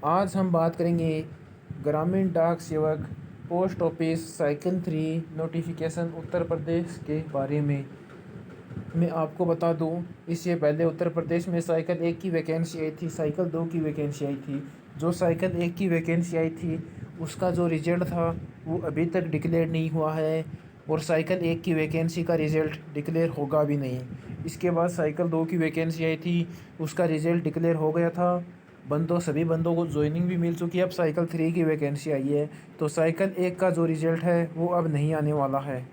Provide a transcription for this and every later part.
आज हम बात करेंगे ग्रामीण डाक सेवक post office cycle 3 notification Uttar Pradesh के बारे में। मैं आपको बता दूं, इससे पहले उत्तर प्रदेश में साइकिल 1 की वैकेंसी आई थी, साइकिल 2 की वैकेंसी आई थी। जो साइकिल 1 की वैकेंसी आई थी उसका जो रिज़ल्ट था वो अभी तक डिक्लेयर नहीं हुआ है, और साइकिल 1 की वैकेंसी का रिज़ल्ट डिक्लेयर होगा भी नहीं। इसके बाद साइकिल 2 की वैकेंसी आई थी, उसका रिज़ल्ट डिक्लेयर हो गया था। सभी बंदों को ज्वाइनिंग भी मिल चुकी है। अब साइकिल 3 की वैकेंसी आई है, तो साइकिल 1 का जो रिज़ल्ट है वो अब नहीं आने वाला है।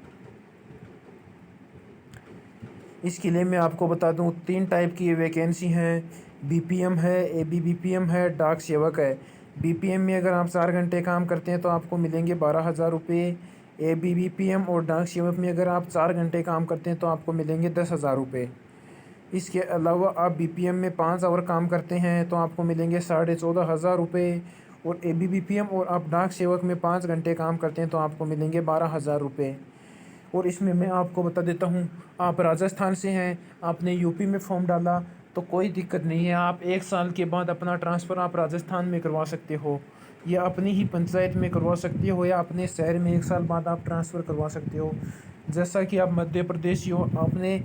इसके लिए मैं आपको बता दूं, 3 टाइप की वैकेंसी हैं। बीपीएम है, एबीबीपीएम है, डाक सेवक है। बीपीएम में अगर आप 4 घंटे काम करते हैं तो आपको मिलेंगे 12,000 रुपये। एबीबीपीएम और डाक सेवक में अगर आप 4 घंटे काम करते हैं तो आपको मिलेंगे 10,000 रुपये। इसके अलावा आप बीपीएम में 5 आवर काम करते हैं तो आपको मिलेंगे 14,500 रुपये। और एबीबीपीएम और आप डाक सेवक में 5 घंटे काम करते हैं तो आपको मिलेंगे 12,000 रुपये। और इसमें मैं आपको बता देता हूँ, आप राजस्थान से हैं, आपने यूपी में फॉर्म डाला तो कोई दिक्कत नहीं है। आप 1 साल के बाद अपना ट्रांसफ़र आप राजस्थान में करवा सकते हो, या अपनी ही पंचायत में करवा सकते हो, या अपने शहर में 1 साल बाद आप ट्रांसफ़र करवा सकते हो। जैसा कि आप मध्य प्रदेश हो, आपने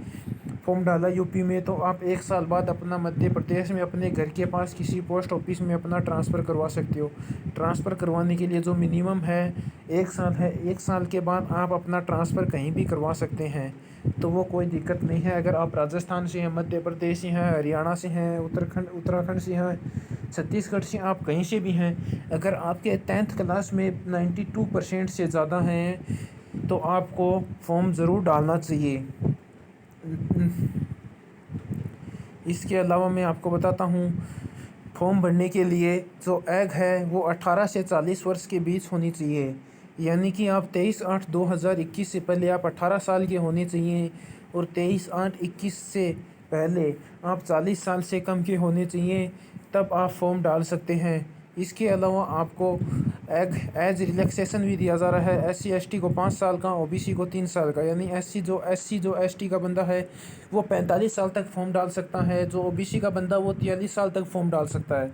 फॉर्म डाला यूपी में, तो आप 1 साल बाद अपना मध्य प्रदेश में अपने घर के पास किसी पोस्ट ऑफिस में अपना ट्रांसफ़र करवा सकते हो। ट्रांसफ़र करवाने के लिए जो मिनिमम है 1 साल है। 1 साल के बाद आप अपना ट्रांसफ़र कहीं भी करवा सकते हैं, तो वो कोई दिक्कत नहीं है। अगर आप राजस्थान से हैं, मध्य प्रदेश से हैं, हरियाणा से हैं, उत्तराखंड से हैं, छत्तीसगढ़ से, आप कहीं से भी हैं, अगर आपके 10th क्लास में 92% से ज़्यादा हैं तो आपको फॉर्म ज़रूर डालना चाहिए। इसके अलावा मैं आपको बताता हूँ, फॉर्म भरने के लिए जो एग है वो 18 से 40 वर्ष के बीच होनी चाहिए। यानी कि आप 23/8/2021 से पहले आप 18 साल के होने चाहिए, और 23/8/21 से पहले आप 40 साल से कम के होने चाहिए, तब आप फॉर्म डाल सकते हैं। इसके अलावा आपको एज रिलैक्सेशन भी दिया जा रहा है। SC ST को 5 साल का, OBC को 3 साल का। यानी SC जो ST का बंदा है वो 45 साल तक फॉर्म डाल सकता है, जो OBC का बंदा वो 43 साल तक फॉर्म डाल सकता है।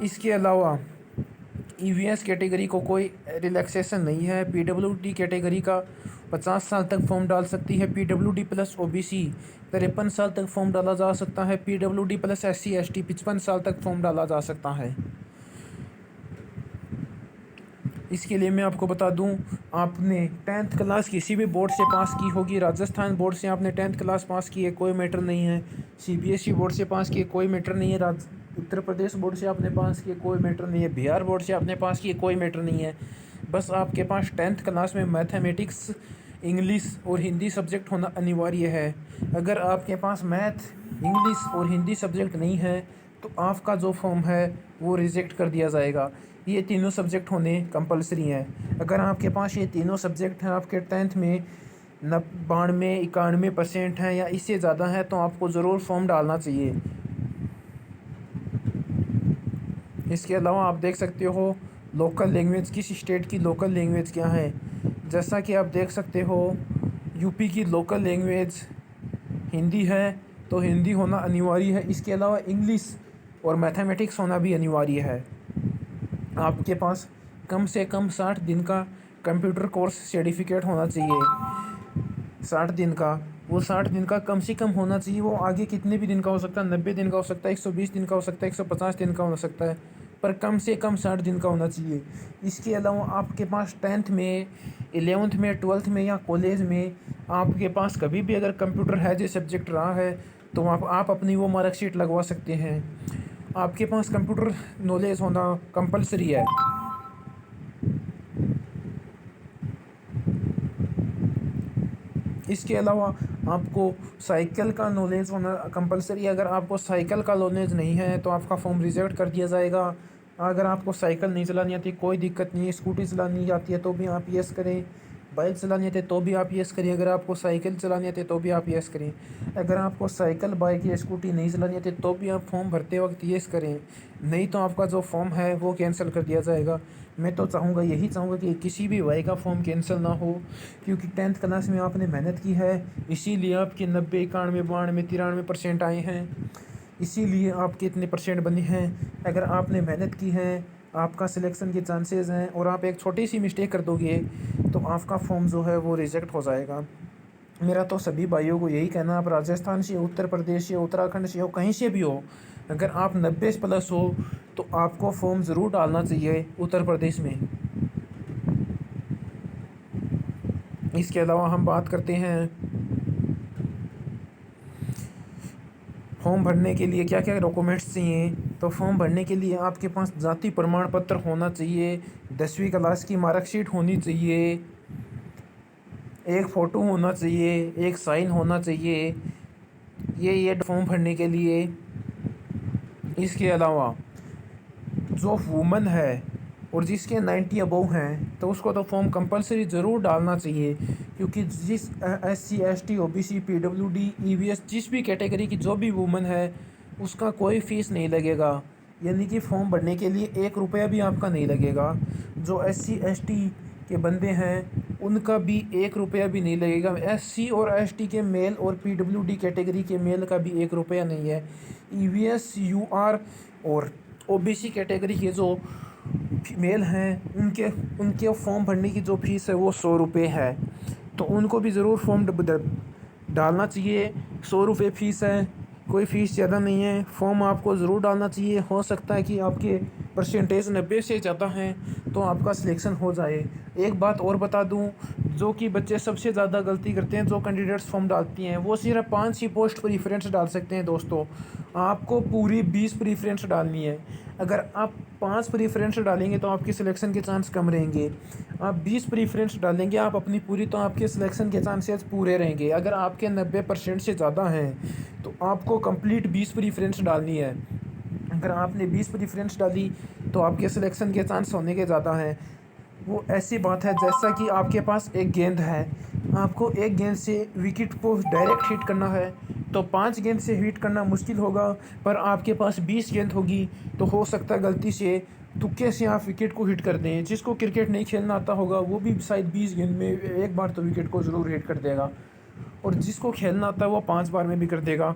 इसके अलावा EVS कैटेगरी को कोई रिलैक्सेशन नहीं है। PWD कैटेगरी का 50 साल तक फॉर्म डाल सकती है। PWD प्लस OBC 53 साल तक फॉर्म डाला जा सकता है। PWD प्लस SC ST 55 साल तक फॉर्म डाला जा सकता है। इसके लिए मैं आपको बता दूं, आपने 10th क्लास किसी भी बोर्ड से पास की होगी। राजस्थान बोर्ड से आपने 10th क्लास पास की है, कोई मैटर नहीं है। CBSE बोर्ड से पास किए, कोई मैटर नहीं है। उत्तर प्रदेश बोर्ड से आपने पास किए, कोई मैटर नहीं है। बिहार बोर्ड से आपने पास किए, कोई मैटर नहीं है। बस आपके पास 10th क्लास में मैथमेटिक्स, इंग्लिश और हिंदी सब्जेक्ट होना अनिवार्य है। अगर आपके पास मैथ, इंग्लिश और हिंदी सब्जेक्ट नहीं है तो आपका जो फॉर्म है वो रिजेक्ट कर दिया जाएगा। ये तीनों सब्जेक्ट होने कंपलसरी हैं। अगर आपके पास ये तीनों सब्जेक्ट हैं, आपके 10th में 92-91% हैं या इससे ज़्यादा है, तो आपको ज़रूर फॉर्म डालना चाहिए। इसके अलावा आप देख सकते हो लोकल लैंग्वेज, किस स्टेट की लोकल लैंग्वेज क्या है। जैसा कि आप देख सकते हो, यूपी की लोकल लैंग्वेज हिंदी है, तो हिंदी होना अनिवार्य है। इसके अलावा इंग्लिश और मैथमेटिक्स होना भी अनिवार्य है। आपके पास कम से कम 60 दिन का कंप्यूटर कोर्स सर्टिफिकेट होना चाहिए। 60 दिन का, वो 60 दिन का कम से कम होना चाहिए। वो आगे कितने भी दिन का हो सकता है, 90 दिन का हो सकता है, 120 दिन का हो सकता है, 150 दिन का हो सकता है, पर कम से कम 60 दिन का होना चाहिए। इसके अलावा आपके पास 10th में, 11th में, 12th में या कॉलेज में आपके पास कभी भी अगर कंप्यूटर है जो सब्जेक्ट रहा है तो आप अपनी वो मार्कशीट लगवा सकते हैं। आपके पास कंप्यूटर नॉलेज होना कंपलसरी है। इसके अलावा आपको साइकिल का नॉलेज होना कंपलसरी है। अगर आपको साइकिल का नॉलेज नहीं है तो आपका फॉर्म रिजेक्ट कर दिया जाएगा। अगर आपको साइकिल नहीं चलानी आती कोई दिक्कत नहीं है, स्कूटी चलानी आती है तो भी आप यस करें, बाइक चलानी आती है तो भी आप यस करें। अगर आपको साइकिल चलानी आती है तो भी आप यस करें। अगर आपको साइकिल, बाइक या स्कूटी नहीं चलानी आती तो भी आप फॉर्म भरते वक्त यस करें, नहीं तो आपका जो फॉर्म है वो कैंसिल कर दिया जाएगा। मैं तो यही चाहूँगा कि किसी भी भाई का फॉर्म कैंसिल ना हो, क्योंकि 10th क्लास में आपने मेहनत की है, इसीलिए आपके 90, 91, 92, 93% आए हैं। इसीलिए आपके इतने परसेंट बने हैं। अगर आपने मेहनत की है, आपका सिलेक्शन के चांसेस हैं, और आप एक छोटी सी मिस्टेक कर दोगे तो आपका फॉर्म जो है वो रिजेक्ट हो जाएगा। मेरा तो सभी भाइयों को यही कहना, आप राजस्थान से, उत्तर प्रदेश से, उत्तराखंड से हो, कहीं से भी हो, अगर आप 90+ हो तो आपको फॉर्म ज़रूर डालना चाहिए उत्तर प्रदेश में। इसके अलावा हम बात करते हैं फॉर्म भरने के लिए क्या क्या डॉक्यूमेंट्स चाहिए। तो फॉर्म भरने के लिए आपके पास जाति प्रमाण पत्र होना चाहिए, 10वीं क्लास की मार्कशीट होनी चाहिए, एक फ़ोटो होना चाहिए, एक साइन होना चाहिए, ये फॉर्म भरने के लिए। इसके अलावा जो वुमन है और जिसके 90 अबव हैं तो उसको तो फॉर्म कंपलसरी ज़रूर डालना चाहिए, क्योंकि जिस SC ST OBC PWD EVS जिस भी कैटेगरी की जो भी वुमन है उसका कोई फ़ीस नहीं लगेगा, यानी कि फॉर्म भरने के लिए 1 रुपया भी आपका नहीं लगेगा। जो SC ST के बंदे हैं उनका भी 1 रुपया भी नहीं लगेगा। SC और ST के मेल और PWD कैटेगरी के मेल का भी 1 रुपया नहीं है। EVS UR और OBC कैटेगरी के जो फीमेल हैं उनके फॉर्म भरने की जो फ़ीस है वो 100 रुपये है, तो उनको भी ज़रूर फॉर्म डालना चाहिए। 100 रुपये फ़ीस है, कोई फ़ीस ज़्यादा नहीं है। फॉर्म आपको ज़रूर डालना चाहिए। हो सकता है कि आपके परसेंटेज 90 से ज़्यादा हैं तो आपका सिलेक्शन हो जाए। एक बात और बता दूं, जो कि बच्चे सबसे ज़्यादा गलती करते हैं, जो कैंडिडेट्स फॉर्म डालती हैं वो सिर्फ 5 ही पोस्ट प्रीफरेंस डाल सकते हैं। दोस्तों, आपको पूरी 20 प्रीफरेंस डालनी है। अगर आप 5 प्रीफरेंस डालेंगे तो आपके सिलेक्शन के चांस कम रहेंगे। आप 20 प्रीफरेंस डालेंगे आप अपनी पूरी, तो आपके सिलेक्शन के चांसेस पूरे रहेंगे। अगर आपके 90% से ज़्यादा हैं तो आपको कंप्लीट 20 प्रीफरेंस डालनी है। अगर आपने 20 प्रीफरेंस डाली तो आपके सिलेक्शन के चांस होने के ज़्यादा हैं। वो ऐसी बात है जैसा कि आपके पास एक गेंद है, आपको एक गेंद से विकेट को डायरेक्ट हिट करना है तो 5 गेंद से हिट करना मुश्किल होगा, पर आपके पास 20 गेंद होगी तो हो सकता है गलती से तुक्के से आप विकेट को हिट कर दें। जिसको क्रिकेट नहीं खेलना आता होगा वो भी शायद 20 गेंद में एक बार तो विकेट को ज़रूर हिट कर देगा, और जिसको खेलना आता है वो 5 बार में भी कर देगा।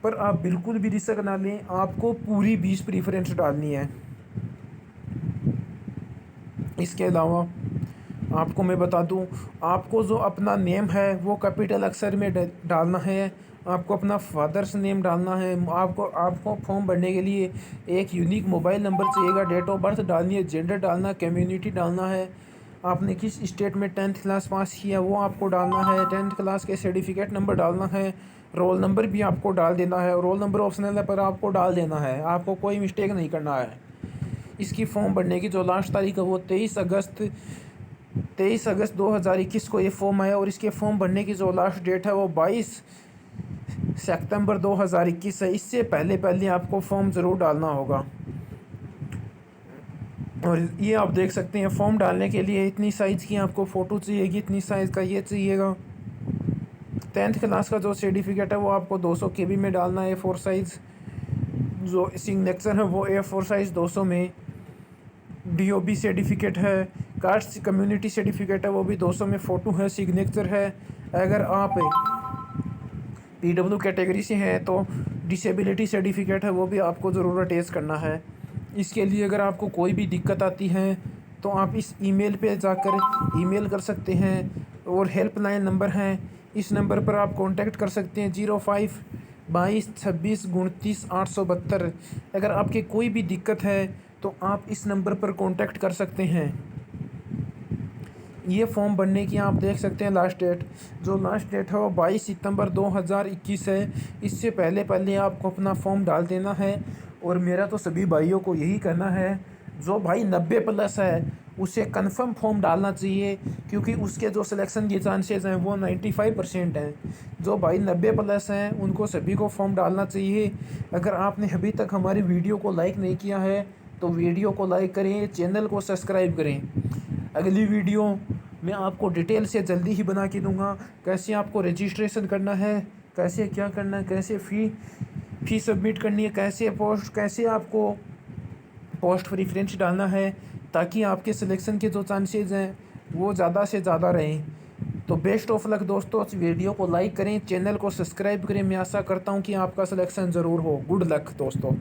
पर आप बिल्कुल भी रिस्क ना लें, आपको पूरी 20 प्रीफरेंस डालनी है। इसके अलावा आपको मैं बता दूं, आपको जो अपना नेम है वो कैपिटल अक्षर में डालना है। आपको अपना फादर्स नेम डालना है। आपको फॉर्म भरने के लिए एक यूनिक मोबाइल नंबर चाहिएगा, डेट ऑफ बर्थ डालनी है, जेंडर डालना, कम्युनिटी डालना है, आपने किस स्टेट में 10th क्लास पास किया वो आपको डालना है, 10th क्लास के सर्टिफिकेट नंबर डालना है, रोल नंबर भी आपको डाल देना है। रोल नंबर ऑप्शनल है पर आपको डाल देना है, आपको कोई मिस्टेक नहीं करना है। इसकी फॉर्म भरने की जो लास्ट तारीख है वो 23 अगस्त 2021 को ये फॉर्म आया, और इसके फॉर्म भरने की जो लास्ट डेट है वो 22 सितंबर 2021 है। इससे पहले आपको फॉर्म ज़रूर डालना होगा। और ये आप देख सकते हैं फॉर्म डालने के लिए इतनी साइज़ की आपको फ़ोटो चाहिएगी, इतनी साइज़ का ये चाहिएगा। 10th क्लास का जो सर्टिफिकेट है वो आपको 200 KB में डालना है, A4 साइज़। जो सिग्नेचर है वो A4 साइज़ 200 में। DOB सर्टिफिकेट है, कास्ट कम्युनिटी सर्टिफिकेट है वो भी 200 में, फ़ोटो है, सिग्नेचर है। अगर आप PW कैटेगरी से हैं तो डिसेबिलिटी सर्टिफिकेट है वो भी आपको ज़रूर अटैच करना है। इसके लिए अगर आपको कोई भी दिक्कत आती है तो आप इस ईमेल पे जाकर ईमेल कर सकते हैं, और हेल्पलाइन नंबर हैं, इस नंबर पर आप कांटेक्ट कर सकते हैं 05-22-26-29-872। अगर आपके कोई भी दिक्कत है तो आप इस नंबर पर कांटेक्ट कर सकते हैं। ये फॉर्म भरने की आप देख सकते हैं लास्ट डेट, जो लास्ट डेट है वो 22 सितंबर 2021 है। इससे पहले आपको अपना फॉर्म डाल देना है। और मेरा तो सभी भाइयों को यही कहना है, जो भाई 90+ है उसे कंफर्म फॉर्म डालना चाहिए, क्योंकि उसके जो सिलेक्शन के चांसेस हैं वो 95% हैं। जो भाई 90+ हैं उनको सभी को फॉर्म डालना चाहिए। अगर आपने अभी तक हमारी वीडियो को लाइक नहीं किया है तो वीडियो को लाइक करें, चैनल को सब्सक्राइब करें। अगली वीडियो मैं आपको डिटेल से जल्दी ही बना के दूंगा, कैसे आपको रजिस्ट्रेशन करना है, कैसे क्या करना है, कैसे फ़ी सबमिट करनी है, कैसे आपको पोस्ट प्रेफरेंस डालना है, ताकि आपके सिलेक्शन के जो चांसेस हैं वो ज़्यादा से ज़्यादा रहें। तो बेस्ट ऑफ लक दोस्तों, इस वीडियो को लाइक करें, चैनल को सब्सक्राइब करें। मैं आशा करता हूँ कि आपका सिलेक्शन ज़रूर हो। गुड लक दोस्तों।